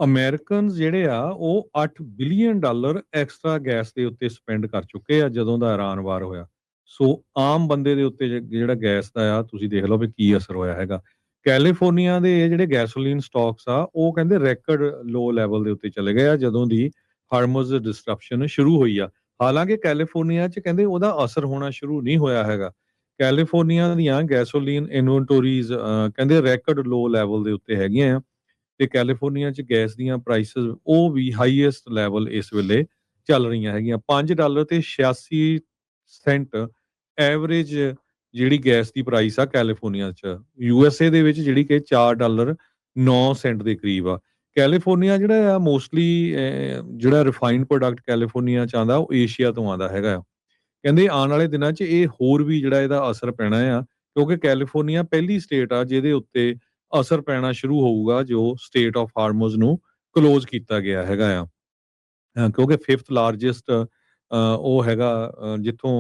Americans ਜਿਹੜੇ ਆ ਉਹ $8 ਬਿਲੀਅਨ ਐਕਸਟਰਾ ਗੈਸ ਦੇ ਉੱਤੇ ਸਪੈਂਡ ਕਰ ਚੁੱਕੇ ਆ ਜਦੋਂ ਦਾ ਇਰਾਨ ਵਾਰ ਹੋਇਆ। ਸੋ ਆਮ ਬੰਦੇ ਦੇ ਉੱਤੇ ਜਿਹੜਾ ਗੈਸ ਦਾ ਆ ਤੁਸੀਂ ਦੇਖ ਲਓ ਵੀ ਕੀ ਅਸਰ ਹੋਇਆ ਹੈਗਾ। ਕੈਲੀਫੋਰਨੀਆ ਦੇ ਇਹ ਜਿਹੜੇ ਗੈਸੋਲੀਨ ਸਟਾਕਸ ਆ ਉਹ ਕਹਿੰਦੇ ਰੈਕੋਰਡ ਲੋ ਲੈਵਲ ਦੇ ਉੱਤੇ ਚਲੇ ਗਏ ਆ ਜਦੋਂ ਦੀ ਹਾਰਮੋਜ਼ ਡਿਸਟਰਪਸ਼ਨ ਸ਼ੁਰੂ ਹੋਈ ਆ। ਹਾਲਾਂਕਿ ਕੈਲੀਫੋਰਨੀਆ 'ਚ ਕਹਿੰਦੇ ਉਹਦਾ ਅਸਰ ਹੋਣਾ ਸ਼ੁਰੂ ਨਹੀਂ ਹੋਇਆ ਹੈਗਾ। ਕੈਲੀਫੋਰਨੀਆ ਦੀਆਂ ਗੈਸੋਲੀਨ ਇਨਵੈਂਟੋਰੀਜ਼ ਕਹਿੰਦੇ ਰੈਕੋਰਡ ਲੋ ਲੈਵਲ ਦੇ ਉੱਤੇ ਹੈਗੀਆਂ ਆ। ਤੇ ਕੈਲੀਫੋਰਨੀਆ 'ਚ ਗੈਸ ਦੀਆਂ ਪ੍ਰਾਈਸਿਸ ਉਹ ਵੀ ਹਾਈਐਸਟ ਲੈਵਲ ਇਸ ਵੇਲੇ ਚੱਲ ਰਹੀਆਂ ਹੈਗੀਆਂ। $5 ਤੇ 86 ਸੈਂਟ ਐਵਰੇਜ ਜਿਹੜੀ ਗੈਸ ਦੀ ਪ੍ਰਾਈਸ ਆ ਕੈਲੀਫੋਰਨੀਆ 'ਚ। ਯੂਐਸਏ ਦੇ ਵਿੱਚ ਜਿਹੜੀ ਕਿ $4 9 ਸੈਂਟ ਦੇ ਕਰੀਬ ਆ। ਕੈਲੀਫੋਰਨੀਆ ਜਿਹੜਾ ਆ ਮੋਸਟਲੀ ਜਿਹੜਾ ਰਿਫਾਈਨਡ ਪ੍ਰੋਡਕਟ ਕੈਲੀਫੋਰਨੀਆ 'ਚ ਆਉਂਦਾ ਉਹ ਏਸ਼ੀਆ ਤੋਂ ਆਉਂਦਾ ਹੈਗਾ ਆ। ਕਹਿੰਦੇ ਆਉਣ ਵਾਲੇ ਦਿਨਾਂ 'ਚ ਇਹ ਹੋਰ ਵੀ ਜਿਹੜਾ ਇਹਦਾ ਅਸਰ ਪੈਣਾ ਆ ਕਿਉਂਕਿ ਕੈਲੀਫੋਰਨੀਆ ਪਹਿਲੀ ਸਟੇਟ ਆ ਜਿਹਦੇ ਉੱਤੇ ਅਸਰ ਪੈਣਾ ਸ਼ੁਰੂ ਹੋਊਗਾ ਜੋ ਸਟੇਟ ਆਫ ਹਾਰਮੋਜ਼ ਨੂੰ ਕਲੋਜ਼ ਕੀਤਾ ਗਿਆ ਹੈਗਾ ਆ। ਕਿਉਂਕਿ 5th ਲਾਰਜੈਸਟ ਉਹ ਹੈਗਾ ਜਿੱਥੋਂ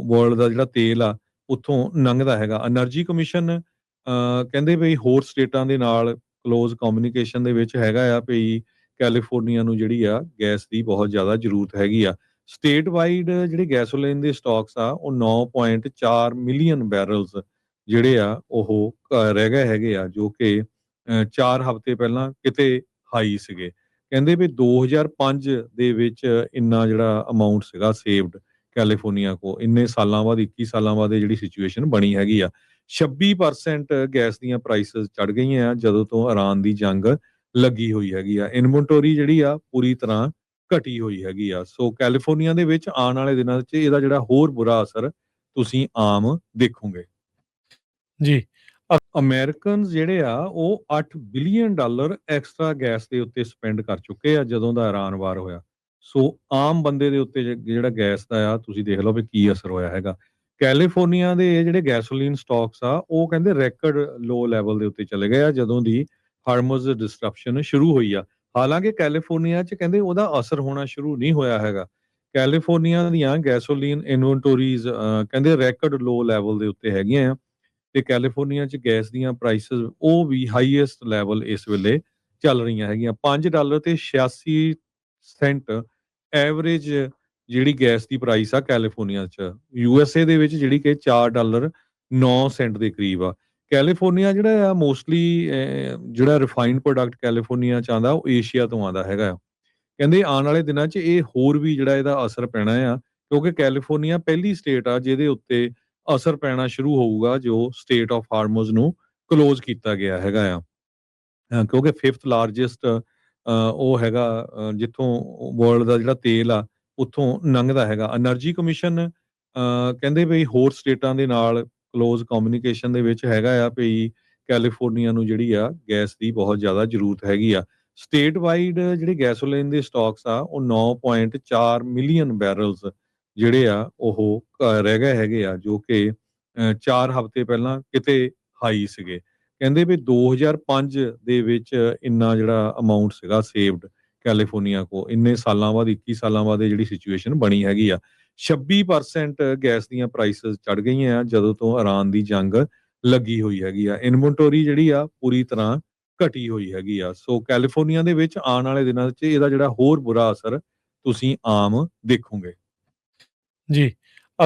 ਵਰਲਡ ਦਾ ਜਿਹੜਾ ਤੇਲ ਆ ਉੱਥੋਂ ਲੰਘਦਾ ਹੈਗਾ। એનર્ਜੀ ਕਮਿਸ਼ਨ ਕਹਿੰਦੇ ਵੀ ਹੋਰ ਸਟੇਟਾਂ ਦੇ ਨਾਲ ਕਲੋਜ਼ ਕਮਿਊਨੀਕੇਸ਼ਨ ਦੇ ਵਿੱਚ ਹੈਗਾ ਆ ਵੀ ਕੈਲੀਫੋਰਨੀਆ ਨੂੰ ਜਿਹੜੀ ਆ ਗੈਸ ਦੀ ਬਹੁਤ ਜ਼ਿਆਦਾ ਜ਼ਰੂਰਤ ਹੈਗੀ ਆ। ਸਟੇਟ ਵਾਈਡ ਜਿਹੜੇ ਗੈਸੋਲੀਨ ਦੇ ਸਟਾਕਸ ਆ ਉਹ 9.4 ਮਿਲੀਅਨ ਬੈਰਲਸ ਜਿਹੜੇ ਆ ਉਹ ਰਹਿ ਗਏ ਹੈਗੇ ਆ ਜੋ ਕਿ 4 ਹਫ਼ਤੇ ਪਹਿਲਾਂ ਕਿਤੇ ਹਾਈ ਸੀਗੇ। ਕਹਿੰਦੇ ਵੀ 2005 ਦੇ ਵਿੱਚ ਇੰਨਾ ਜਿਹੜਾ ਅਮਾਉਂਟ ਸੀਗਾ ਸੇਵਡ ਕੈਲੀਫੋਰਨੀਆ ਕੋ ਇੰਨੇ ਸਾਲਾਂ ਬਾਅਦ 21 ਸਾਲਾਂ ਬਾਅਦ ਇਹ ਜਿਹੜੀ ਸਿਚੁਏਸ਼ਨ ਬਣੀ ਹੈਗੀ ਆ। 26% ਗੈਸ ਦੀਆਂ ਪ੍ਰਾਈਸਿਸ ਚੜ ਗਈਆਂ ਆ ਜਦੋਂ ਤੋਂ ਇਰਾਨ ਦੀ ਜੰਗ ਲੱਗੀ ਹੋਈ ਹੈਗੀ ਆ। ਇਨਵੈਂਟੋਰੀ ਜਿਹੜੀ ਆ ਪੂਰੀ ਤਰ੍ਹਾਂ ਘਟੀ ਹੋਈ ਹੈਗੀ ਆ। ਸੋ ਕੈਲੀਫੋਰਨੀਆ ਦੇ ਵਿੱਚ ਆਉਣ ਵਾਲੇ ਦਿਨਾਂ 'ਚ ਇਹਦਾ ਜਿਹੜਾ ਹੋਰ ਬੁਰਾ ਅਸਰ ਤੁਸੀਂ ਆਮ ਦੇਖੋਗੇ। ਜੀ। ਅਮਰੀਕਨਸ ਜਿਹੜੇ ਆ ਉਹ $8 ਬਿਲੀਅਨ ਐਕਸਟਰਾ ਗੈਸ ਦੇ ਉੱਤੇ ਸਪੈਂਡ ਕਰ ਚੁੱਕੇ ਆ ਜਦੋਂ ਦਾ ਇਰਾਨ ਵਾਰ ਹੋਇਆ। ਸੋ ਆਮ ਬੰਦੇ ਦੇ ਉੱਤੇ ਜਿਹੜਾ ਗੈਸ ਦਾ ਆ ਤੁਸੀਂ ਦੇਖ ਲਓ ਵੀ ਕੀ ਅਸਰ ਹੋਇਆ ਹੈਗਾ। ਕੈਲੀਫੋਰਨੀਆ ਦੇ ਇਹ ਜਿਹੜੇ ਗੈਸੋਲੀਨ ਸਟਾਕਸ ਆ ਉਹ ਕਹਿੰਦੇ ਰੈਕੋਰਡ ਲੋ ਲੈਵਲ ਦੇ ਉੱਤੇ ਚਲੇ ਗਏ ਆ ਜਦੋਂ ਦੀ ਹਾਰਮੋਜ਼ ਡਿਸਟਰਪਸ਼ਨ ਸ਼ੁਰੂ ਹੋਈ ਆ। ਹਾਲਾਂਕਿ ਕੈਲੀਫੋਰਨੀਆ 'ਚ ਕਹਿੰਦੇ ਉਹਦਾ ਅਸਰ ਹੋਣਾ ਸ਼ੁਰੂ ਨਹੀਂ ਹੋਇਆ ਹੈਗਾ। ਕੈਲੀਫੋਰਨੀਆ ਦੀਆਂ ਗੈਸੋਲੀਨ ਇਨਵੈਂਟੋਰੀਜ਼ ਕਹਿੰਦੇ ਰੈਕੋਰਡ ਲੋ ਲੈਵਲ ਦੇ ਉੱਤੇ ਹੈਗੀਆਂ ਆ। ਤੇ ਕੈਲੀਫੋਰਨੀਆ 'ਚ ਗੈਸ ਦੀਆਂ ਪ੍ਰਾਈਸਿਸ ਉਹ ਵੀ ਹਾਈਐਸਟ ਲੈਵਲ ਇਸ ਵੇਲੇ ਚੱਲ ਰਹੀਆਂ ਹੈਗੀਆਂ। $5 ਤੇ 86 ਸੈਂਟ ਐਵਰੇਜ ਜਿਹੜੀ ਗੈਸ ਦੀ ਪ੍ਰਾਈਸ ਆ ਕੈਲੀਫੋਰਨੀਆ 'ਚ। ਯੂਐਸਏ ਦੇ ਵਿੱਚ ਜਿਹੜੀ ਕਿ $4 9 ਸੈਂਟ ਦੇ ਕਰੀਬ ਆ। ਕੈਲੀਫੋਰਨੀਆ ਜਿਹੜਾ ਆ ਮੋਸਟਲੀ ਜਿਹੜਾ ਰਿਫਾਈਨਡ ਪ੍ਰੋਡਕਟ ਕੈਲੀਫੋਰਨੀਆ 'ਚ ਆਉਂਦਾ ਉਹ ਏਸ਼ੀਆ ਤੋਂ ਆਉਂਦਾ ਹੈਗਾ ਆ। ਕਹਿੰਦੇ ਆਉਣ ਵਾਲੇ ਦਿਨਾਂ 'ਚ ਇਹ ਹੋਰ ਵੀ ਜਿਹੜਾ ਇਹਦਾ ਅਸਰ ਪੈਣਾ ਆ ਕਿਉਂਕਿ ਕੈਲੀਫੋਰਨੀਆ ਪਹਿਲੀ ਸਟੇਟ ਆ ਜਿਹਦੇ ਉੱਤੇ ਅਸਰ ਪੈਣਾ ਸ਼ੁਰੂ ਹੋਊਗਾ ਜੋ ਸਟੇਟ ਆਫ ਹਾਰਮੋਜ਼ ਨੂੰ ਕਲੋਜ਼ ਕੀਤਾ ਗਿਆ ਹੈਗਾ ਆ। ਕਿਉਂਕਿ 5th ਲਾਰਜੈਸਟ ਉਹ ਹੈਗਾ ਜਿੱਥੋਂ ਵਰਲਡ ਦਾ ਜਿਹੜਾ ਤੇਲ ਆ ਉੱਥੋਂ ਲੰਘਦਾ ਹੈਗਾ। એનર્ਜੀ ਕਮਿਸ਼ਨ ਕਹਿੰਦੇ ਵੀ ਹੋਰ ਸਟੇਟਾਂ ਦੇ ਨਾਲ ਕਲੋਜ਼ ਕਮਿਊਨੀਕੇਸ਼ਨ ਦੇ ਵਿੱਚ ਹੈਗਾ ਆ ਵੀ ਕੈਲੀਫੋਰਨੀਆ ਨੂੰ ਜਿਹੜੀ ਆ ਗੈਸ ਦੀ ਬਹੁਤ ਜ਼ਿਆਦਾ ਜ਼ਰੂਰਤ ਹੈਗੀ ਆ। ਸਟੇਟ ਵਾਈਡ ਜਿਹੜੇ ਗੈਸੋਲੀਨ ਦੇ ਸਟਾਕਸ ਆ ਉਹ 9.4 ਮਿਲੀਅਨ ਬੈਰਲਸ ਜਿਹੜੇ ਆ ਉਹ ਰਹਿ ਗਏ ਹੈਗੇ ਆ ਜੋ ਕਿ 4 ਹਫ਼ਤੇ ਪਹਿਲਾਂ ਕਿਤੇ ਹਾਈ ਸੀਗੇ। ਕਹਿੰਦੇ ਵੀ 2005 ਦੇ ਵਿੱਚ ਇੰਨਾ ਜਿਹੜਾ ਅਮਾਉਂਟ ਸੀਗਾ ਸੇਵਡ ਕੈਲੀਫੋਰਨੀਆ ਕੋ ਇੰਨੇ ਸਾਲਾਂ ਬਾਅਦ 21 ਸਾਲਾਂ ਬਾਅਦ ਇਹ ਜਿਹੜੀ ਸਿਚੁਏਸ਼ਨ ਬਣੀ ਹੈਗੀ ਆ। 26% ਗੈਸ ਦੀਆਂ ਪ੍ਰਾਈਸਿਸ ਚੜ ਗਈਆਂ ਆ ਜਦੋਂ ਤੋਂ ਇਰਾਨ ਦੀ ਜੰਗ ਲੱਗੀ ਹੋਈ ਹੈਗੀ ਆ। ਇਨਵੈਂਟੋਰੀ ਜਿਹੜੀ ਆ ਪੂਰੀ ਤਰ੍ਹਾਂ ਘਟੀ ਹੋਈ ਹੈਗੀ ਆ। ਸੋ ਕੈਲੀਫੋਰਨੀਆ ਦੇ ਵਿੱਚ ਆਉਣ ਵਾਲੇ ਦਿਨਾਂ 'ਚ ਇਹਦਾ ਜਿਹੜਾ ਹੋਰ ਬੁਰਾ ਅਸਰ ਤੁਸੀਂ ਆਮ ਦੇਖੋਗੇ। ਜੀ।